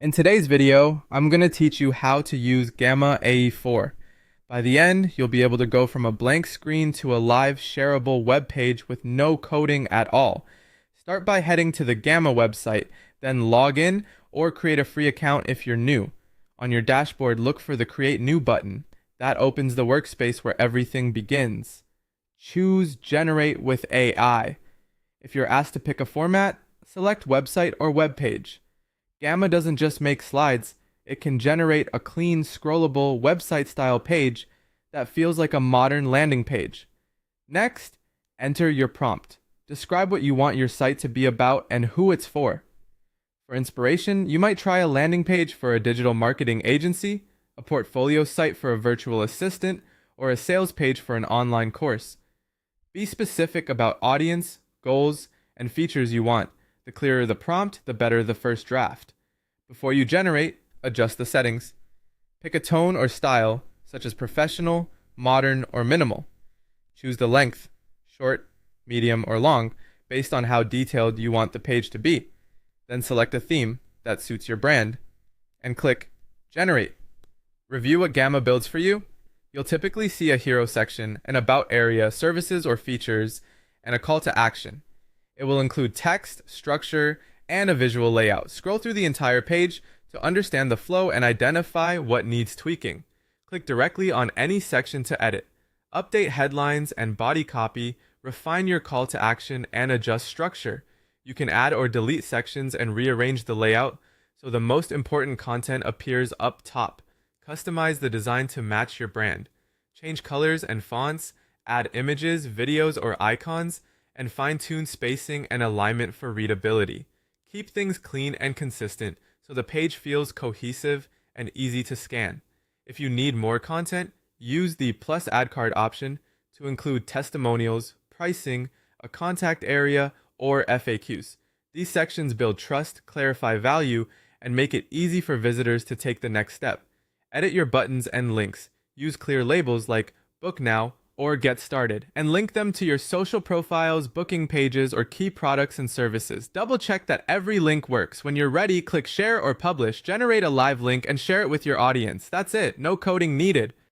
In today's video, I'm going to teach you how to use Gamma AE4. By the end, you'll be able to go from a blank screen to a live shareable web page with no coding at all. Start by heading to the Gamma website, then log in or create a free account if you're new. On your dashboard, look for the Create New button. That opens the workspace where everything begins. Choose Generate with AI. If you're asked to pick a format, select Website or Web Page. Gamma doesn't just make slides, it can generate a clean, scrollable, website-style page that feels like a modern landing page. Next, enter your prompt. Describe what you want your site to be about and who it's for. For inspiration, you might try a landing page for a digital marketing agency, a portfolio site for a virtual assistant, or a sales page for an online course. Be specific about audience, goals, and features you want. The clearer the prompt, the better the first draft. Before you generate, adjust the settings. Pick a tone or style, such as professional, modern, or minimal. Choose the length, short, medium, or long, based on how detailed you want the page to be. Then select a theme that suits your brand, and click Generate. Review what Gamma builds for you. You'll typically see a hero section, an about area, services or features, and a call to action. It will include text, structure, and a visual layout. Scroll through the entire page to understand the flow and identify what needs tweaking. Click directly on any section to edit. Update headlines and body copy, refine your call to action, and adjust structure. You can add or delete sections and rearrange the layout so the most important content appears up top. Customize the design to match your brand. Change colors and fonts, add images, videos, or icons, and fine-tune spacing and alignment for readability. Keep things clean and consistent so the page feels cohesive and easy to scan. If you need more content, use the plus add card option to include testimonials, pricing, a contact area, or FAQs. These sections build trust, clarify value, and make it easy for visitors to take the next step. Edit your buttons and links. Use clear labels like Book Now or Get Started, and link them to your social profiles, booking pages, or key products and services. Double check that every link works. When you're ready, click Share or Publish, generate a live link, and share it with your audience. That's it, no coding needed.